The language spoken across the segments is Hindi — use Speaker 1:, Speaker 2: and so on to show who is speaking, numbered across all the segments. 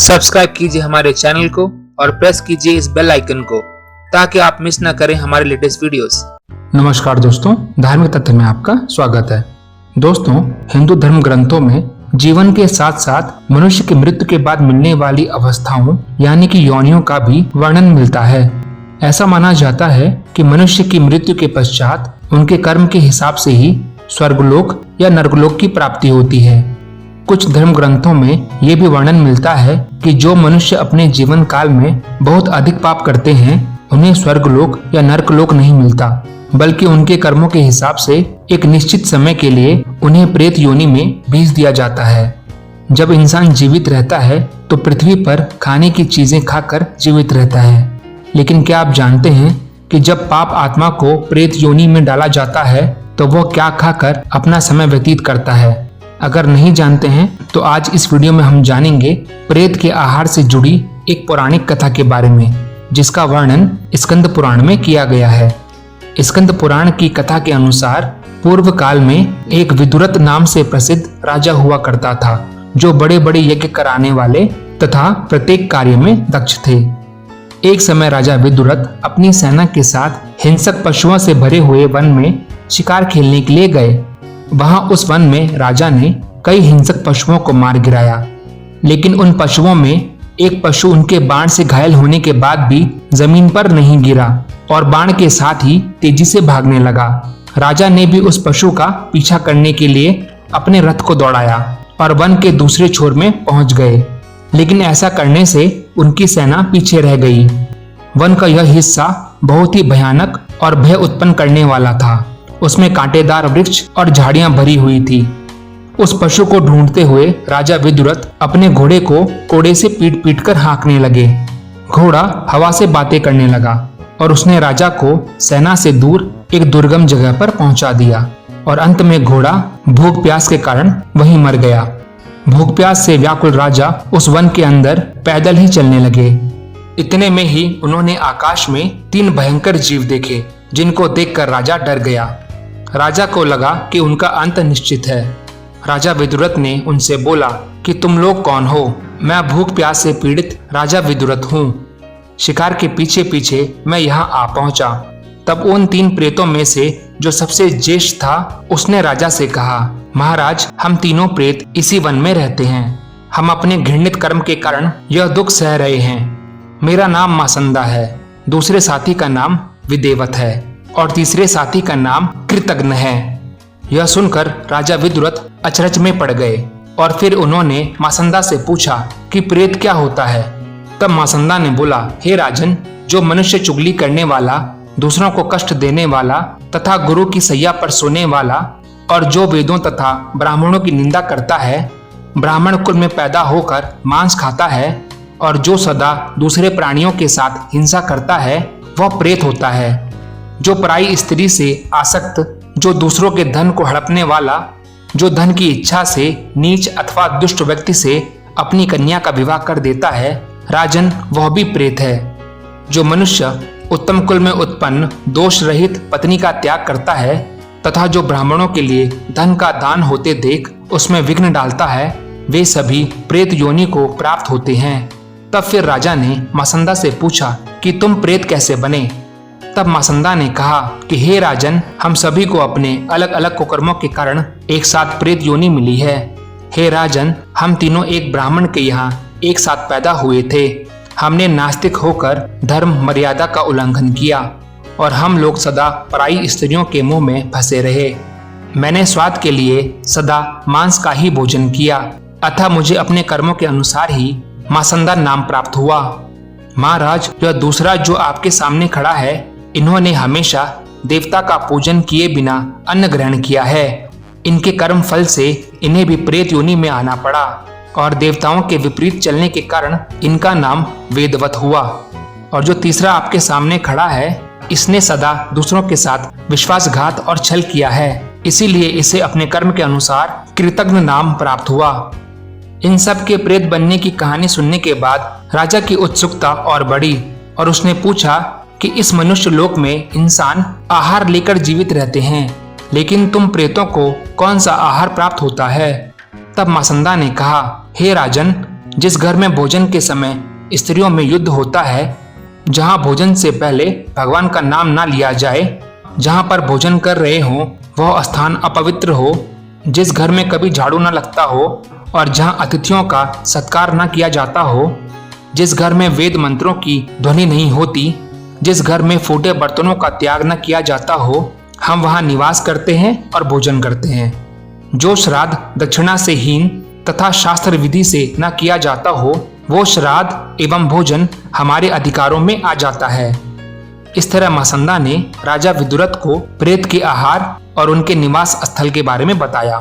Speaker 1: सब्सक्राइब कीजिए हमारे चैनल को और प्रेस कीजिए इस बेल आइकन को ताकि आप मिस न करें हमारे लेटेस्ट वीडियोस।
Speaker 2: नमस्कार दोस्तों, धार्मिक तथ्य में आपका स्वागत है। दोस्तों, हिंदू धर्म ग्रंथों में जीवन के साथ साथ मनुष्य की मृत्यु के बाद मिलने वाली अवस्थाओं यानी कि योनियों का भी वर्णन मिलता है। ऐसा माना जाता है कि मनुष्य की मृत्यु के पश्चात उनके कर्म के हिसाब से ही स्वर्गलोक या नरकलोक की प्राप्ति होती है। कुछ धर्म ग्रंथों में ये भी वर्णन मिलता है कि जो मनुष्य अपने जीवन काल में बहुत अधिक पाप करते हैं उन्हें स्वर्गलोक या नरकलोक नहीं मिलता, बल्कि उनके कर्मों के हिसाब से एक निश्चित समय के लिए उन्हें प्रेत योनि में भेज दिया जाता है। जब इंसान जीवित रहता है तो पृथ्वी पर खाने की चीजें खाकर जीवित रहता है, लेकिन क्या आप जानते हैं कि जब पाप आत्मा को प्रेत योनि में डाला जाता है तो वह क्या खाकर अपना समय व्यतीत करता है? अगर नहीं जानते हैं तो आज इस वीडियो में हम जानेंगे प्रेत के आहार से जुड़ी एक पौराणिक कथा के बारे में, जिसका वर्णन स्कंद पुराण में किया गया है। स्कंद पुराण की कथा के अनुसार पूर्व काल में एक विदुरथ नाम से प्रसिद्ध राजा हुआ करता था, जो बड़े बड़े यज्ञ कराने वाले तथा प्रत्येक कार्य में दक्ष थे। एक समय राजा विदुरथ अपनी सेना के साथ हिंसक पशुओं से भरे हुए वन में शिकार खेलने के लिए गए। वहां उस वन में राजा ने कई हिंसक पशुओं को मार गिराया, लेकिन उन पशुओं में एक पशु उनके बाण से घायल होने के बाद भी जमीन पर नहीं गिरा और बाण के साथ ही तेजी से भागने लगा। राजा ने भी उस पशु का पीछा करने के लिए अपने रथ को दौड़ाया और वन के दूसरे छोर में पहुंच गए, लेकिन ऐसा करने से उनकी सेना पीछे रह गई। वन का यह हिस्सा बहुत ही भयानक और भय उत्पन्न करने वाला था। उसमें कांटेदार वृक्ष और झाड़ियां भरी हुई थी। उस पशु को ढूंढते हुए राजा विदुरथ अपने घोड़े को कोड़े से पीट पीट कर हाँकने लगे। घोड़ा हवा से बातें करने लगा और उसने राजा को सेना से दूर एक दुर्गम जगह पर पहुंचा दिया और अंत में घोड़ा भूख प्यास के कारण वहीं मर गया। भूख प्यास से व्याकुल राजा उस वन के अंदर पैदल ही चलने लगे। इतने में ही उन्होंने आकाश में 3 भयंकर जीव देखे, जिनको देखकर राजा डर गया। राजा को लगा कि उनका अंत निश्चित है। राजा विदुरथ ने उनसे बोला कि तुम लोग कौन हो? मैं भूख प्यास से पीड़ित राजा विदुरथ हूँ। शिकार के पीछे पीछे मैं यहाँ आ पहुंचा। तब उन 3 प्रेतों में से जो सबसे ज्येष्ठ था उसने राजा से कहा, महाराज, हम तीनों प्रेत इसी वन में रहते हैं। हम अपने घृणित कर्म के कारण यह दुख सह रहे हैं। मेरा नाम मासंदा है, दूसरे साथी का नाम विदेवत है और तीसरे साथी का नाम कृतघ्न है। यह सुनकर राजा विदुरथ अचरज में पड़ गए और फिर उन्होंने मासंदा से पूछा कि प्रेत क्या होता है। तब मासंदा ने बोला, हे राजन, जो मनुष्य चुगली करने वाला, दूसरों को कष्ट देने वाला तथा गुरु की सैया पर सोने वाला और जो वेदों तथा ब्राह्मणों की निंदा करता है, ब्राह्मण कुल में पैदा होकर मांस खाता है और जो सदा दूसरे प्राणियों के साथ हिंसा करता है वह प्रेत होता है। जो पराई स्त्री से आसक्त, जो दूसरों के धन को हड़पने वाला, जो धन की इच्छा से नीच अथवा दुष्ट व्यक्ति से अपनी कन्या का विवाह कर देता है, राजन, वह भी प्रेत है। जो मनुष्य उत्तम कुल में उत्पन्न दोष रहित पत्नी का त्याग करता है तथा जो ब्राह्मणों के लिए धन का दान होते देख उसमें विघ्न डालता है, वे सभी प्रेत योनि को प्राप्त होते हैं। तब फिर राजा ने मासंदा से पूछा कि तुम प्रेत कैसे बने? तब मासंदा ने कहा कि हे राजन, हम सभी को अपने अलग अलग कुकर्मों के कारण एक साथ प्रेत योनि मिली है। हे राजन, हम तीनों एक ब्राह्मण के यहाँ एक साथ पैदा हुए थे। हमने नास्तिक होकर धर्म मर्यादा का उल्लंघन किया और हम लोग सदा पराई स्त्रियों के मुंह में फंसे रहे। मैंने स्वाद के लिए सदा मांस का ही भोजन किया, अतः मुझे अपने कर्मों के अनुसार ही मासंदा नाम प्राप्त हुआ। महाराज, यह दूसरा जो आपके सामने खड़ा है, इन्होंने हमेशा देवता का पूजन किए बिना अन्न ग्रहण किया है। इनके कर्म फल से इन्हें भी प्रेत योनि में आना पड़ा और देवताओं के विपरीत चलने के कारण इनका नाम वेदवत हुआ। और जो तीसरा आपके सामने खड़ा है, इसने सदा दूसरों के साथ विश्वासघात और छल किया है, इसीलिए इसे अपने कर्म के अनुसार कृतघ्न नाम प्राप्त हुआ। इन सब के प्रेत बनने की कहानी सुनने के बाद राजा की उत्सुकता और बढ़ी और उसने पूछा कि इस मनुष्य लोक में इंसान आहार लेकर जीवित रहते हैं, लेकिन तुम प्रेतों को कौन सा आहार प्राप्त होता है? तब मासंदा ने कहा, हे राजन, जिस घर में भोजन के समय स्त्रियों में युद्ध होता है, जहां भोजन से पहले भगवान का नाम ना लिया जाए, जहां पर भोजन कर रहे हो वह स्थान अपवित्र हो, जिस घर में कभी झाड़ू न लगता हो और जहां अतिथियों का सत्कार न किया जाता हो, जिस घर में वेद मंत्रों की ध्वनि नहीं होती, जिस घर में फूटे बर्तनों का त्याग न किया जाता हो, हम वहां निवास करते हैं और भोजन करते हैं। जो श्राद्ध दक्षिणा से हीन तथा शास्त्र विधि से न किया जाता हो, वो श्राद्ध एवं भोजन हमारे अधिकारों में आ जाता है। इस तरह मसंदा ने राजा विदुरथ को प्रेत के आहार और उनके निवास स्थल के बारे में बताया।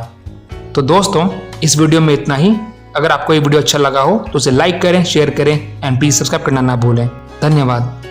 Speaker 2: तो दोस्तों, इस वीडियो में इतना ही। अगर आपको ये वीडियो अच्छा लगा हो तो उसे लाइक करें, शेयर करें एंड प्लीज सब्सक्राइब करना ना भूलें। धन्यवाद।